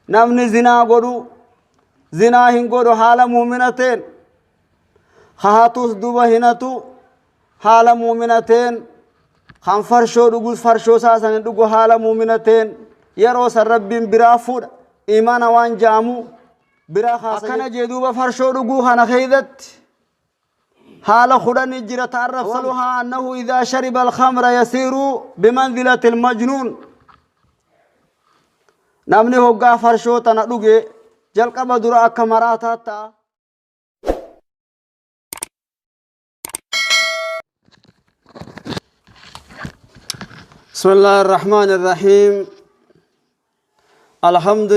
نمني زنا قدو زنا هنقدو حال مؤمنتين خهاتوس دوبا هنتو حال مؤمنتين خان فرشو دقو فرشو ساسن دقو حال مؤمنتين يروس الرب برافود إيمان وان جامو برا خاصة أكنا جدوبا فرشو دقو خان خيدت حال خدن جرى تعرف صلوها أنه إذا شرب الخمر يسير بمنزلة المجنون نمني هوغا فرشو تنادوغي جلق بدرا كمراتاتا بسم الله الرحمن الرحيم الحمد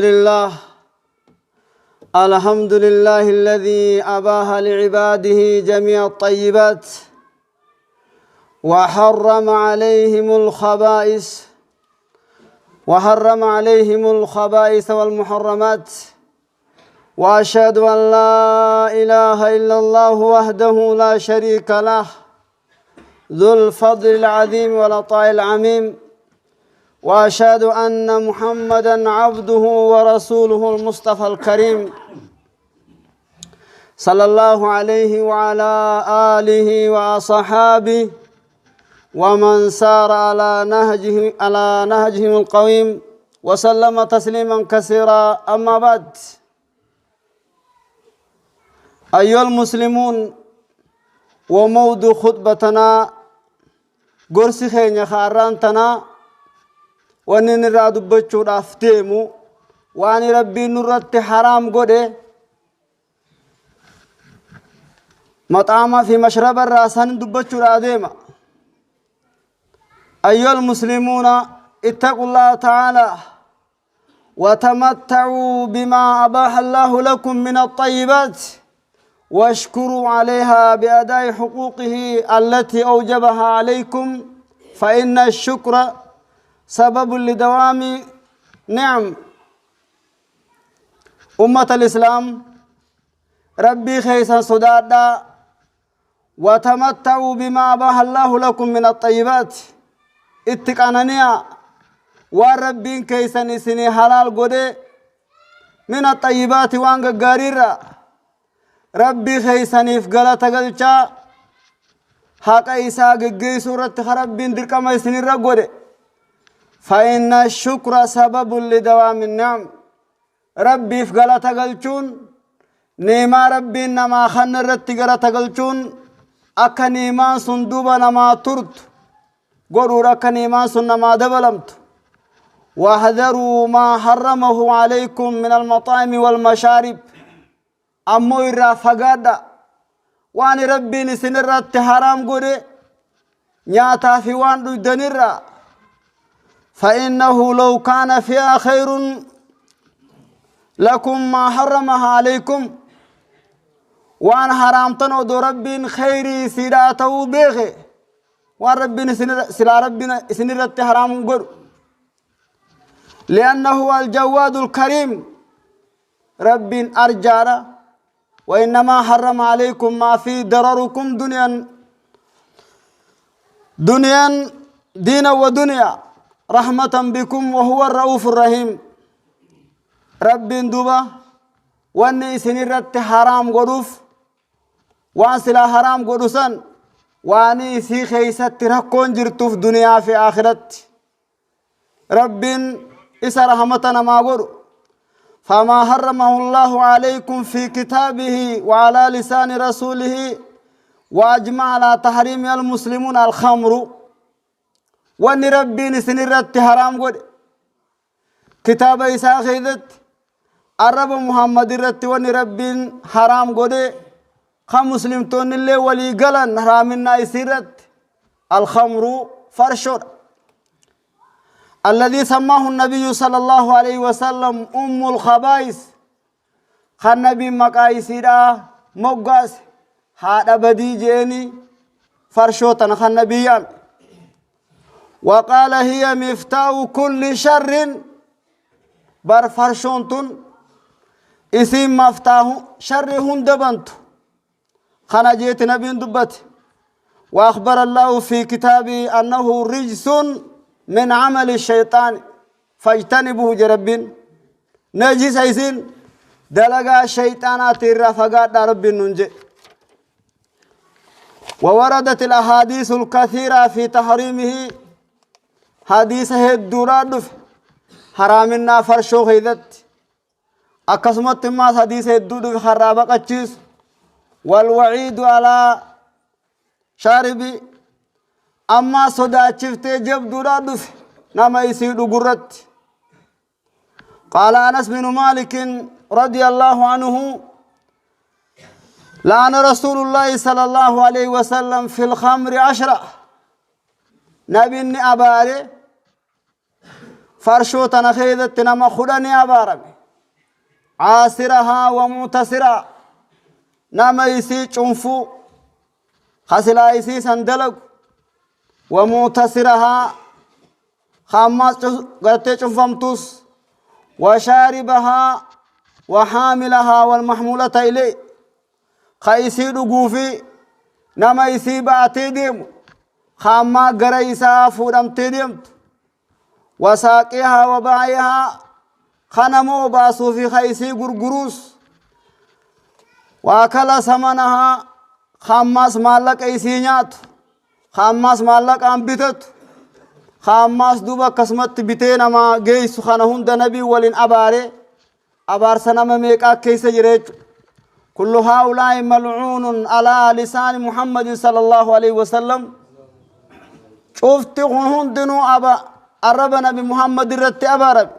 لله الذي أباح لعباده جميع الطيبات وحرم عليهم الخبائث والمحرمات وأشهد أن لا إله إلا الله وحده لا شريك له ذو الفضل العظيم والعطاء العميم وأشهد أن محمدا عبده ورسوله المصطفى الكريم صلى الله عليه وعلى آله وصحابه ومن سار على نهجهم القويم وسلم تسليما كثيرا أما بعد أيها المسلمون وموضوع خطبتنا قرسي خينيا خارانتنا وانين رادو بچو دافتيمو واني ربي نرات حرام قده مطعما في مشرب الراسان دبچو راديما أيها المسلمون اتقوا الله تعالى وتمتعوا بما أباح الله لكم من الطيبات واشكروا عليها بأداء حقوقه التي أوجبها عليكم فإن الشكر سبب لدوام نعم أمة الإسلام ربي خيسا صدادا وتمتعوا بما أباح الله لكم من الطيبات اتقاننيا وربين كيسا نسني حلال قده من الطيبات وانغ غاريرا ربي خيسانيف غلطة غلطة حقا إساء غي سورة خربين دركما يسنير قده فإن الشكر سبب لدوام النعم ربي في غلطة غلطون نيما ربي نما خن رتي غلطة غلطون أكا نيمان سندوبا نما ترد قرور أكا نيمان سن نما دبلمت واحذروا ما حرمه عليكم من المطاعم والمشارب أمو إرى فقادا وان ربي نسنرات حرام قري نياتا في وان دنرا فإنه لو كان فيها خير لكم ما حرمها عليكم وان حرامتنو دو ربي خيري سيداته بيخي وان ربي سلا ربي نسنرات حرام قري لأنه الجواد الكريم ربي أرجارا وإنما حرم عليكم ما في ضرركم دنيا دينا ودنيا رحمة بكم وهو الرؤوف الرحيم رب دوبا واني سنرت حرام قدوف وان سلا حرام قدوسان واني سي خيست ركون جرتوف دنيا في آخرت رب إسا رحمتنا ما قدو فما حرمه الله عليكم في كتابه وعلى لسان رسوله وأجمع على تحريم المسلمون الخمر وان ربي نسنرت حرام قد كتاب إساء خيدت الرب محمد رت وان ربي حرام قد خمسلم تون اللي ولي قلن حرامنا يسيرت الخمر فرشور الذي سماه النبي صلى الله عليه وسلم أم الخبائث خنبي مقايسيرا مقاس هذا بدي جيني فرشوتنا خنبيان وقال هي مفتاح كل شر بر فرشونتون اسم مفتاح شر هندبنت خنا جيت نبي دبت وأخبر الله في كتابه أنه رجس من عمل الشيطان فاجتنبوه جربين نجس يسين دلقا الشيطانات الرفقات رب ننجي ووردت الأحاديث الكثيرة في تحريمه حديثه الدرادف حرامنا فرشو خيدت أكسمت ما حديثه الدودف خرابق الجيس والوعيد على شاربي أما صدا شفت جب درادف نما يسيد قرت قال أنس بن مالك رضي الله عنه لعن رسول الله صلى الله عليه وسلم في الخمر 10 نبي أباري فرشو تنخيذت نما خدني أبارمي عاصرها ومتصرا نما يسي چنفو خسلا يسي سندلق ومتصرها خاماس غرتي چنفمتوس وشاربها وحاملها والمحمولة إليه خيسي دغوفي نما يسي باتي ديم خاما غريسا فودمتي ديمت وساقيها وباعها خنمو باسو في خيسي غرغروس واكل ثمنها خاماس مالك ايسينيات خاماس مالك امبتت خاماس دوبا قسمت بيتنا ما جيس خنا هند نبي ولين ابار سنما ميقا كيس جريج كل هؤلاء ملعون على لسان محمد صلى الله عليه وسلم شفت هندنو ابا الرب نبي محمد رت ابارب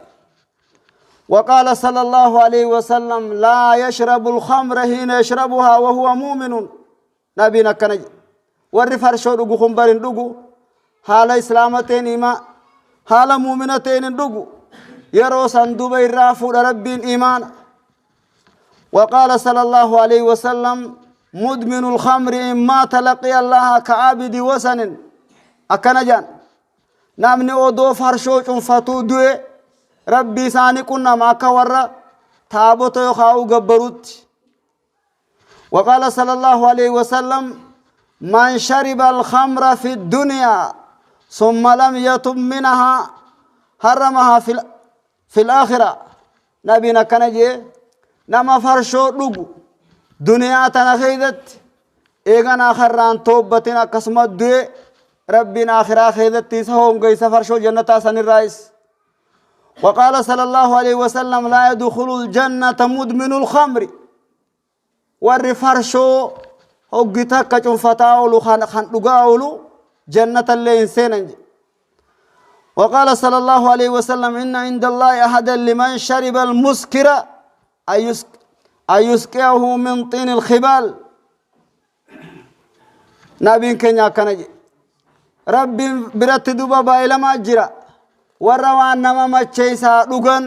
وقال صلى الله عليه وسلم لا يشرب الخمر حين يشربها وهو مؤمن نبينا كنج ور فرشو دغو خمبرين دغو حال اسلامتين ما حال مؤمنتين دغو يرو صندوب الرافو ربين ايمان وقال صلى الله عليه وسلم مدمن الخمر ما تلقي الله كعابد وسن اكنجان نامني ودو فرشو چنفتو دوي ربي ساني كنا ما كورا تابوت يخاو غبروت وقال صلى الله عليه وسلم من شرب الخمر في الدنيا ثم لم يتب منها حرمها في الآخرة نبينا كنجي نما فرشو دغو دنيا تنخيدت ايغنا خران توبتنا قسمت دوي ربنا آخرة خيدت تيسهم غيس فرشو جنة سن الرئيس وقال صلى الله عليه وسلم لا يدخل الجنة مدمن الخمر ور فرشو هوغتك چنفتاولو خان دغاولو جنة اللين وقال صلى الله عليه وسلم إن عند الله أحدا لمن شرب المسكر أيسقيه من طين الخبال نبي كنيا كنجي رب برت دوبا بايلا ما جرا وروان نما مچيسا دغن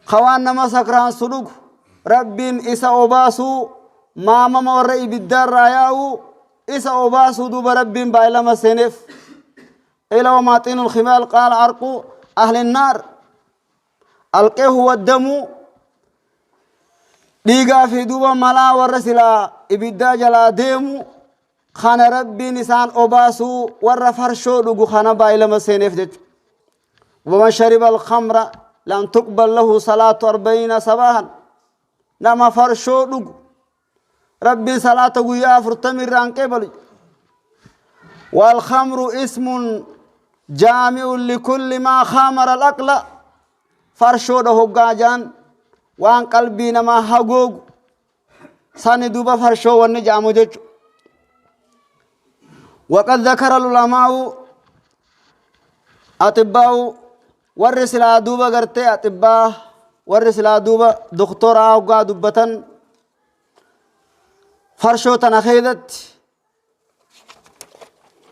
خوان نما سكران سدغ رب إسا أباسو ماما مورئي بالدار راياو إسا أباسو دوبا رب بايلا ما سنف إلى وما طين الخبال قال عرق أهل النار ألقيه والدم ديغا في دوبا ملا ورسلا إبدا جلا ديمو خان ربي نسان أباسو ورفرشو دغو خان بايلا ما سنف جج ومن شرب الخمر لم تقبل له صلاة 40 صباحا نما فرشو دغو ربي صلاة ويا فرتمر عن قبل والخمر اسم جامع لكل ما خامر الأقل فرشو ده هجاجان وان قلبي نما هجوج ساني دوبا فرشو ونجامو جج وقد ذكر العلماء أطباء ورسلا دوبا غرتي أطباء ورسلا دوبا دكتورا وقا دبتن فرشو تنخيدت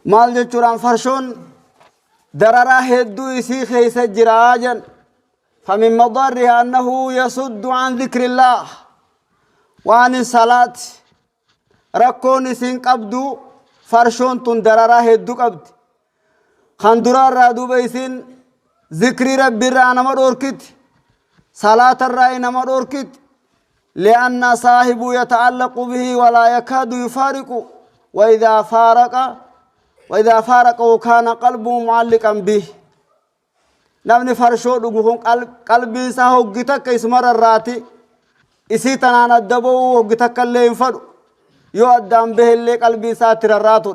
مال جچوران فرشون دررا هدو يسي خيس جراجا فمن مضرها أنه يصد عن ذكر الله وعن الصلاة ركون سين قبدو فرشون تن دررا هدو قبد خندرا رادو بيسين ذكر رب الرأنا مدوركت صلاة الرأينا مدوركت لأن صاحبه يتعلق به ولا يكاد يفارق وإذا فارقه كان قلبه معلقا به نمني فرشو دغون قلبي ساهو غيتك اسمر الراتي اسي تنان الدبو غيتك اللي ينفد يو ادام به اللي قلبي ساتر الراتو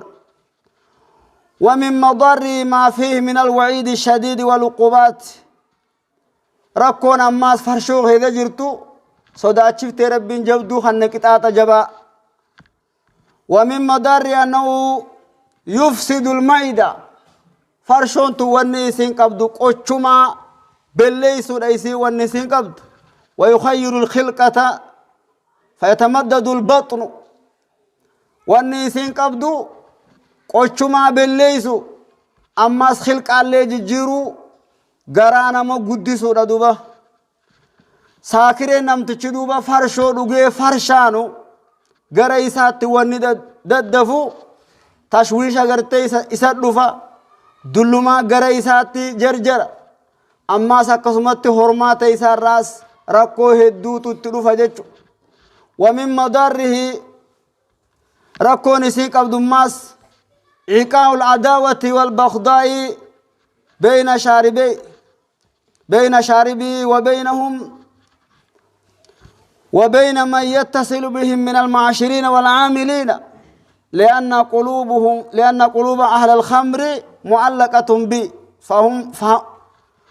ومن مضر ما فيه من الوعيد الشديد والعقوبات ركون اماس فرشو هذا جرتو صداچفت ربين جبدو خنقطاطا جبا ومن مضر انه يفسد المعده فرشون تو ونسين قبدو قچما بليسو دايسي ونسين قبد ويخير الخلقه فيتمدد البطن ونسين قبدو قچما بليسو اماس خلق الله ججيرو غرانا ما غديسو دوبا ساكري نمتچ دوبا فرشو دوغي فرشانو غرا يسات وني ددفو تشويش اگرتي يسدفا دلما غرا يسات جرجر اما سكسمت حرمات يسار راس ركو هدو تدفا جچ ومن مضره ركو نسي قبد ماس إيقاع العداوة والبغضاء بين شاربي وبين من يتصل بهم من المعاشرين والعاملين لأن قلوب أهل الخمر معلقة بي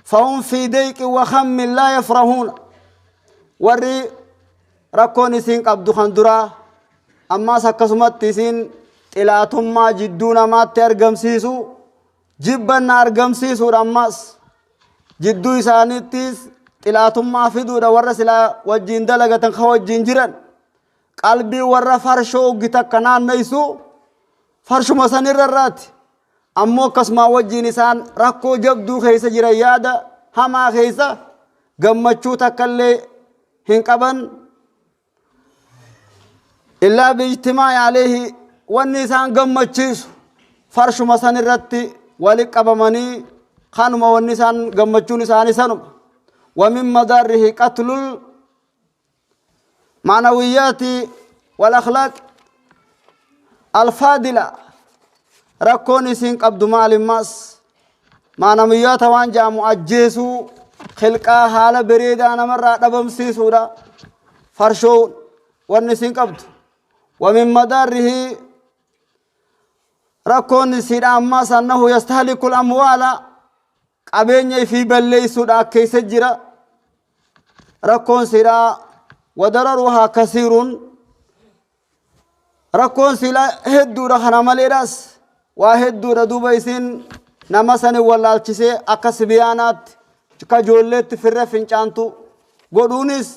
فهم في ضيق وخم لا يفرحون وري ركوني سين قبض خندرا أما سكسمت سين إلاتما جدونا ما ترجم سيسو جبنا أرجم سيسو رماس جدو إسانيتيس إلاتما فيدو ورسلا وجين دلقة خوجين جيران قلبي ورا فرشو جتا كنان نيسو فرشو مسانير الرات أمو كسما وجين إسان ركو جبدو خيسا جيرا يادا هما خيسا غمچو تكالي هنقبن إلا باجتماع عليه والنسان غمچيس فرشو مسانير راتي ولقبمني خانما والنسان غمچو نسان سنم ومن مضاره قتل المعنويات والأخلاق الفاضلة ركوني سين قبض مال الماس معنويات وانجا مؤجيسو خلقا حال بريدا نمرا دبم سيسودا فرشو ونسين قبض ومن مضاره ركوني سين أماس أنه يستهلك الأموال قبيني في بليسو دا كيس جرا ركون سيرا وضررها كثير ركون سيلا هدو رخنا مليراس واحد ردوبيسين نمسني والالچسي اكس بيانات كجولت فر فنچانتو غدونيس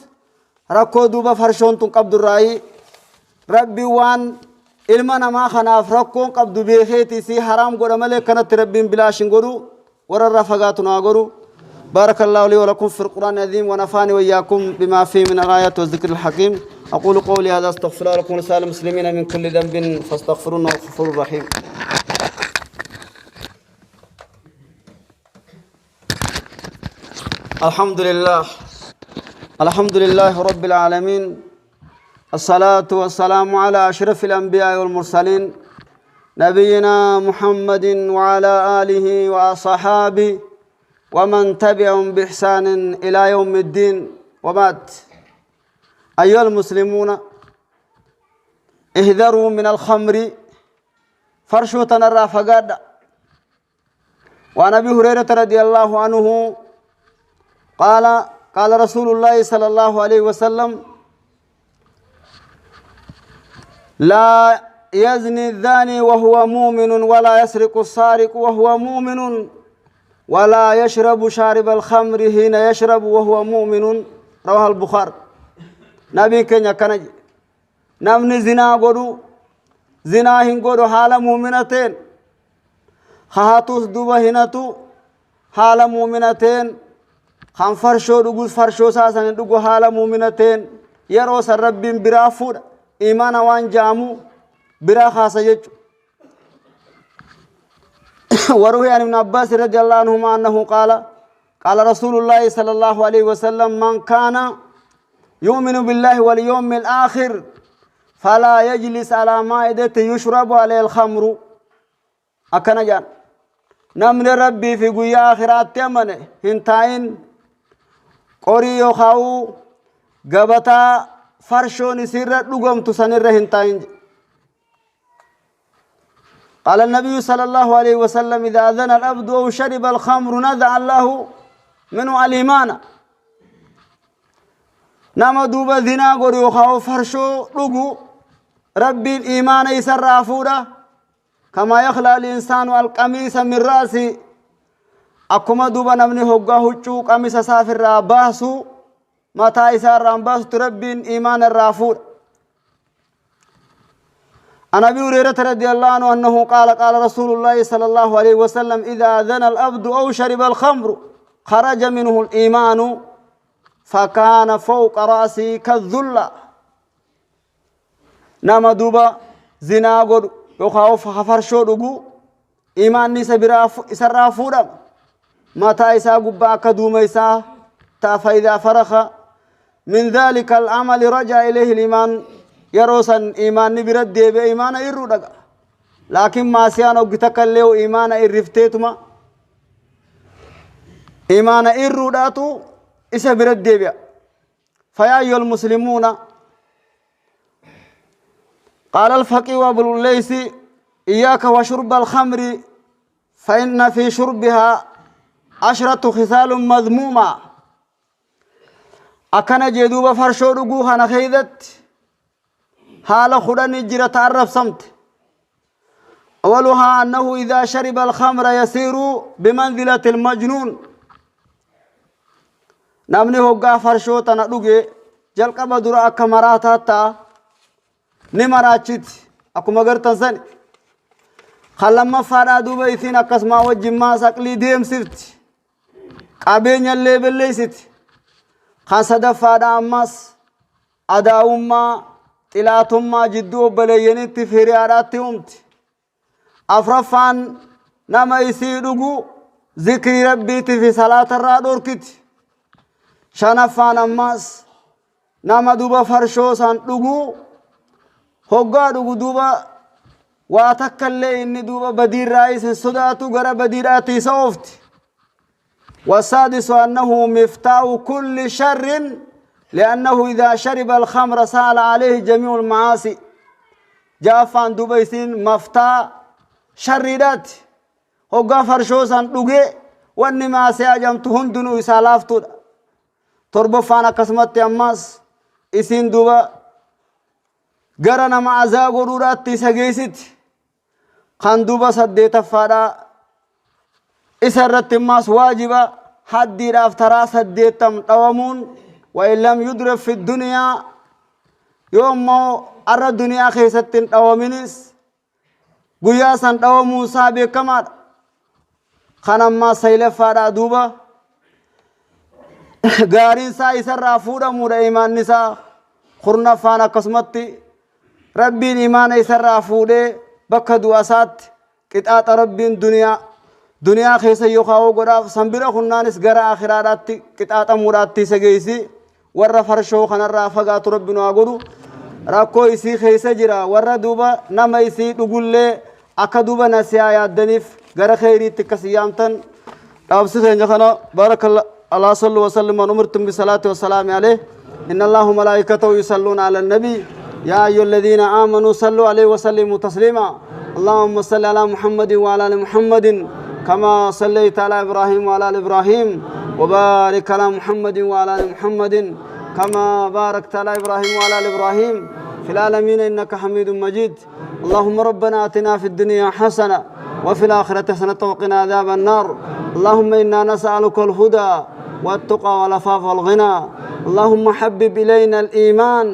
ركو دوبا فرشونتو قبد الراي ربي وان علمنا ما خناف ركون قبد بيخيتي سي حرام غدمله كنت ربين بلاشن غدو ورر فغاتنا غرو بارك الله لي ولكم في القرآن العظيم ونفعني وإياكم بما فيه من الآيات والذكر الحكيم أقول قولي هذا استغفر الله لكم ولسائر المسلمين من كل ذنب فاستغفروه إنه غفور رحيم الحمد لله رب العالمين الصلاة والسلام على أشرف الأنبياء والمرسلين نبينا محمد وعلى آله وصحابه ومن تبعهم بإحسان إلى يوم الدين وبعد أيها المسلمون احذروا من الخمر فرشوة نرى فقاد وعن أبي هريرة رضي الله عنه قال رسول الله صلى الله عليه وسلم لا يزني الزاني وهو مؤمن ولا يسرق السارق وهو مؤمن ولا يشرب شارب الخمر حين يشرب وهو مؤمن رواه البخاري نبي كنيا كنج نمني زنا غدو زنا هين غدو حال مؤمنتين خاتوس دوبا هناتو حال مؤمنتين خان فرشو دغوس فرشو ساسن دغو حال مؤمنتين يرو سربين برافود إيمان وان جامو برا خاصة يجو وروي عن ابن عباس رضي الله عنهما أنه قال رسول الله صلى الله عليه وسلم من كان يؤمن بالله واليوم الآخر فلا يجلس على مائدة يشرب عليه الخمر أكنا جان نمن ربي في قويا آخرات تمنه هنتاين قري يخاو قبتا فرشون سر لقم تسنر هنتاين قال النبي صلى الله عليه وسلم إذا أذن الأبد أو شرب الخمر نزع الله منه الإيمان نما دوبا ذنا قري يخاو فرشو لقو ربي الإيمان يسر عفورة كما يخلع الإنسان القميص من رأسه أكما دوبا نمني هقا هجو قميص سافر راباسو متى إسار راباسو تربي إيمان الرافور عن أبي هريرة رضي الله عنه أنه قال قال رسول الله صلى الله عليه وسلم إذا أذن الأبد أو شرب الخمر خرج منه الإيمان فكان فوق رأسه كالذلة نما دوبا زنا قد يخاف فرشو دغو إيمان إسرافورا متى إسا قبا كدوم إسا فإذا فرخ من ذلك العمل رجع إليه الإيمان يروسا إيمان برد بإيمان إرو دغا لكن ما سيانو قتكاليو إيمان إرفتيتما إيمان إرو داتو إسا برد بيا فيا أيها المسلمون قال الفقيه أبو الليث إياك وشرب الخمر فإن في شربها 10 خصال مذمومة أكن جدوب فرشو رجوها نخيدت حال خدن جرى تعرف صمت أولها أنه إذا شرب الخمر يسير بمنزلة المجنون نمني هقا فرشو تنقلقي جلق بدر أكمراتاتا نمراتشت أكو مغرطن سني خلما فادا دوبا يثين أكسما وجما ساقلي ديم سرت قابين يلي بلي ست خاصة فادا أماس أداوما تلاتما جدو بليني تفيري آراتي أمت أفرفان نما يسيدوغو ذكر ربي في صلاة الرادور كت شانفان أماس نما دوبا فرشو سان دوغو هوغا دوغو دوبا واتكلي إني دوبا بدير رئيس الصداتو غرا بديراتي صوفت والسادس أنه مفتاح كل شر لأنه إذا شرب الخمر سال عليه جميع المعاصي جافان دوبا يسين مفتاح شريرات هوغا فرشوسان دوغي واني ما سياجمت هندنو إسالافتو تربفانا قسمت أماس إسين دوبا غرنا ما أزاغو رورات تيساقيست خان دوبا سديت فادا إسرت ماس واجبا حدي رافترا سديتم توامون وإن لم يدرف في الدنيا يوم ما أرى الدنيا خيستين توامينيس قياسا توامون سابق كمار خان ما سيلف فادا دوبا غارين سا إسر رافورا مورا إيمان نسا خرنا فانا قسمتي ربي إيمان إسر رافوده بك دواسات قطعة ربي دنيا خيسا يخاو قراف سنبرا خنانس غرا آخراتي قطعة مراتي سجيسي ورّا فرشو خنا رافقات ربنا أقولو راكو إسي خيسا جرا ورّا دوبا نما إسي تقول أكدوبا نسيا يادنيف غرا خيري تكسيامتن أبسط إنجخنا بارك الله صلى وسلم ونمرتم بصلاة والسلام عليه إن الله ملائكته يصلون على النبي يا أيها الذين آمنوا صلوا عليه وسلموا تسليما اللهم صل على محمد وعلى آل محمد كما صليت على إبراهيم وعلى آل إبراهيم وبارك على محمد وعلى آل محمد كما باركت على إبراهيم وعلى آل إبراهيم في العالمين إنك حميد مجيد اللهم ربنا آتنا في الدنيا حسنة وفي الآخرة حسنة وقنا عذاب النار اللهم إنا نسألك الهدى والتقى والعفاف والغنى اللهم حبب إلينا الإيمان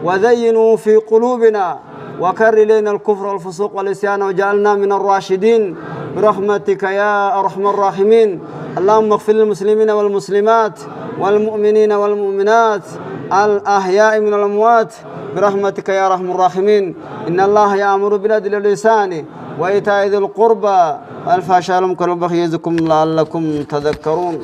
وزينه في قلوبنا وكر إلينا الكفر والفسوق والعصيان وجعلنا من الراشدين برحمتك يا أرحم الراحمين اللهم اغفر للمسلمين والمسلمات والمؤمنين والمؤمنات الأحياء من الأموات برحمتك يا أرحم الراحمين إن الله يأمر بالعدل والإحسان وإيتاء ذي القربى والفحشاء والمنكر والبغي يعظكم لعلكم تذكرون